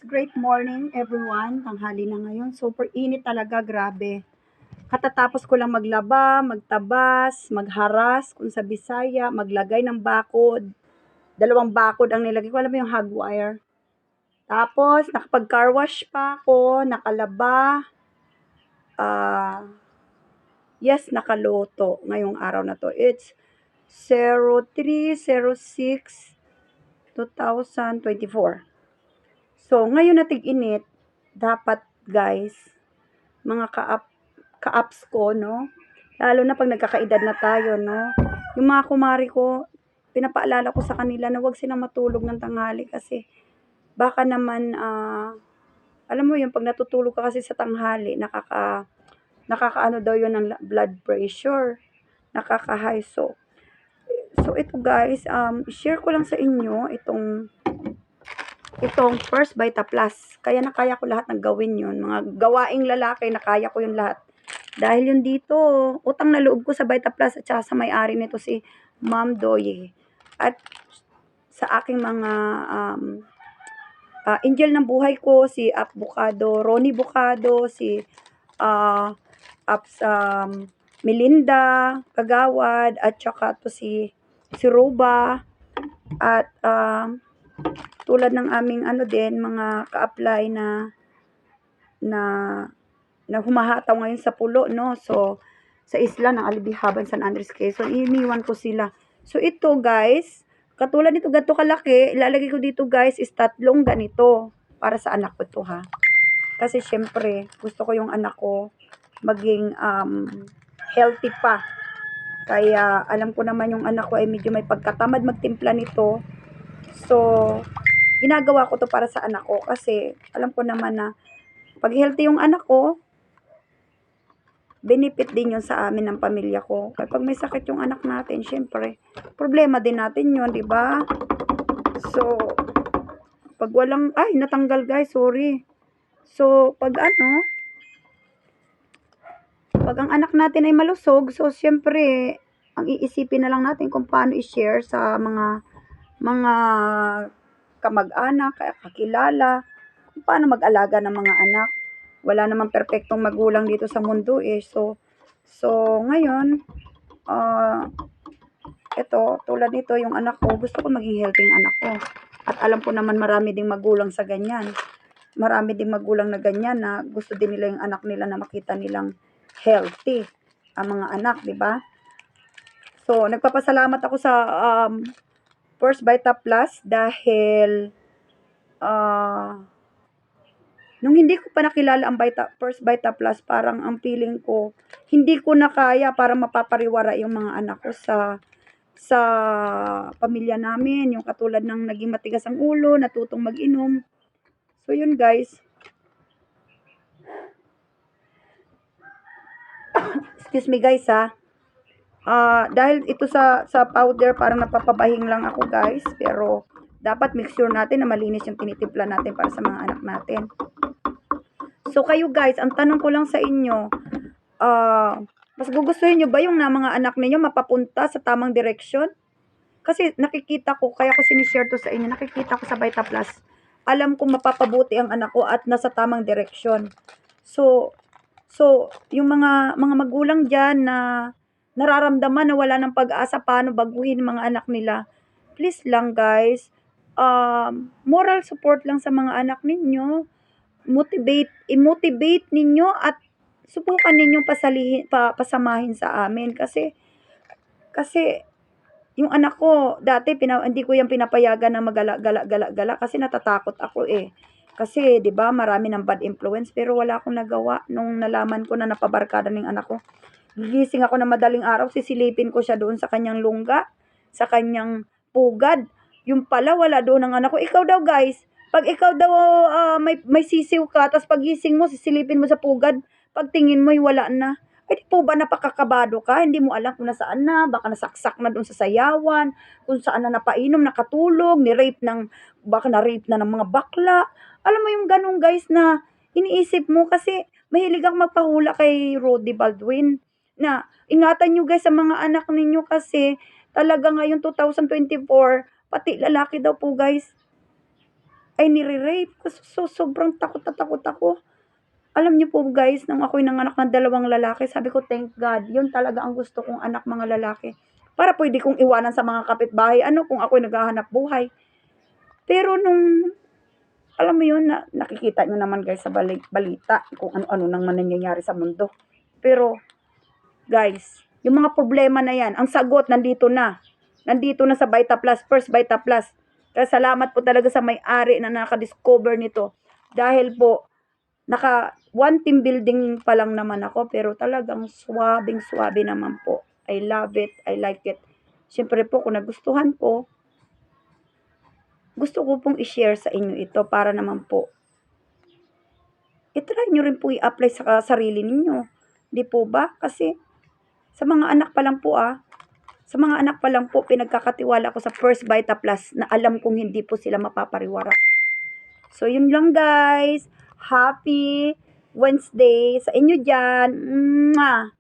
great morning everyone. Tanghali na ngayon. Super init talaga, grabe. Katatapos ko lang maglaba, magtabas, magharas, kung sa Bisaya, maglagay ng bakod. Dalawang bakod ang nilagay ko. Alam mo yung hog wire. Tapos, nakapag-car wash pa ako, nakalaba. Yes, nakaloto ngayong araw na to. It's 03/06/2024. So, ngayon na tig-init, dapat guys, mga ka-apps ko, no? Lalo na pag nagkakaedad na tayo, no? Yung mga kumari ko, pinapaalala ko sa kanila na huwag silang matulog ng tanghali kasi baka naman, alam mo yung pag natutulog ka kasi sa tanghali, nakakaano daw yun ng blood pressure, nakaka-high. So ito guys, share ko lang sa inyo itong First Vita Plus. Kaya na kaya ko lahat ng gawin yun. Mga gawaing lalaki, na kaya ko yun lahat. Dahil yun dito, utang na loob ko sa Vita Plus at saka sa may-ari nito si Ma'am Doye. At sa aking mga angel ng buhay ko, si Ap Bukado, Ronnie Bukado, si Aps Melinda Kagawad, at saka to si Ruba, at tulad ng aming mga ka-apply na humahataw ngayon sa pulo, no? So, sa isla ng Alibihaban, San Andres, Quezon, iniwan ko sila. So, ito guys, katulad nito, ganito kalaki, ilalagay ko dito guys, is 3 ganito, para sa anak ko to, ha? Kasi syempre, gusto ko yung anak ko maging healthy pa. Kaya, alam ko naman yung anak ko ay medyo may pagkatamad magtimpla nito. So, ginagawa ko to para sa anak ko kasi alam ko naman na pag healthy yung anak ko, benefit din yun sa amin ng pamilya ko. Kapag may sakit yung anak natin, syempre, problema din natin yun, di ba? So, pag walang, natanggal guys, sorry. So, pag ang anak natin ay malusog, so syempre, ang iisipin na lang natin kung paano i-share sa mga kamag-anak, kakilala, kung paano mag-alaga ng mga anak. Wala namang perpektong magulang dito sa mundo eh. So ngayon, ito, tulad nito, yung anak ko, gusto ko maging healthy yung anak ko. At alam ko naman marami ding magulang sa ganyan. Marami ding magulang na ganyan na gusto din nila yung anak nila na makita nilang healthy ang mga anak, di ba? So, nagpapasalamat ako sa First Vita Plus dahil nung hindi ko pa nakilala ang First Vita Plus, parang ang feeling ko, hindi ko na kaya para mapapariwara yung mga anak ko sa pamilya namin. Yung katulad ng naging matigas ang ulo, natutong mag-inom. So, yun guys. Excuse me guys ha. Dahil ito sa powder, parang napapabahing lang ako guys. Pero, dapat make sure natin na malinis yung tinitimpla natin para sa mga anak natin. So, kayo guys, ang tanong ko lang sa inyo, mas gugustuhin nyo ba yung mga anak ninyo mapapunta sa tamang direksyon? Kasi nakikita ko, kaya ko sinishare to sa inyo, nakikita ko sa Vita Plus, alam kong mapapabuti ang anak ko at nasa tamang direksyon. So yung mga magulang dyan na nararamdaman na wala ng pag-asa paano baguhin ang mga anak nila, please lang guys, moral support lang sa mga anak ninyo, i-motivate ninyo at subukan ninyong pasamahin sa amin kasi yung anak ko dati hindi ko yan pinapayagan na magala kasi natatakot ako eh. Kasi 'di ba marami ng bad influence, pero wala akong nagawa nung nalaman ko na napabarkada ng anak ko. Gigising ako na madaling araw, sisilipin ko siya doon sa kanyang lungga, sa kanyang pugad. Yung pala wala doon ang anak ko. Ikaw daw guys, pag ikaw daw may sisiw ka, tapos pagising mo, sisilipin mo sa pugad, pagtingin mo wala na. Di po ba napakakabado ka? Hindi mo alam kung nasaan na, baka nasaksak na doon sa sayawan, kung saan na napainom, nakatulog, baka na-rape na ng mga bakla. Alam mo yung ganun guys na iniisip mo kasi mahilig akong magpahula kay Rudy Baldwin na ingatan nyo guys sa mga anak ninyo kasi talaga ngayon 2024, pati lalaki daw po guys, ay nire-rape. Sobrang takot na takot ako. Alam niyo po guys, nung ako'y nanganak ng 2 lalaki, sabi ko, thank God, yun talaga ang gusto kong anak, mga lalaki. Para pwede kong iwanan sa mga kapitbahay, kung ako'y naghahanap buhay. Pero nung, alam mo yun, nakikita nyo naman guys sa balita, kung ano-ano nang nangyayari sa mundo. Pero, guys, yung mga problema na yan, ang sagot nandito na. Nandito na sa Vita Plus, First Vita Plus. Kaya salamat po talaga sa may-ari na nakadiscover nito. Dahil po, one team building pa lang naman ako, pero talagang swabing-swabe naman po. I love it, I like it. Siyempre po, kung nagustuhan po, gusto ko pong i-share sa inyo ito para naman po, i-try nyo rin po i-apply sa sarili ninyo. Di po ba? Kasi, sa mga anak pa lang po sa mga anak pa lang po, pinagkakatiwala ko sa First Vita Plus na alam kong hindi po sila mapapariwara. So, yun lang guys. Happy Wednesday sa inyo dyan. Mwah!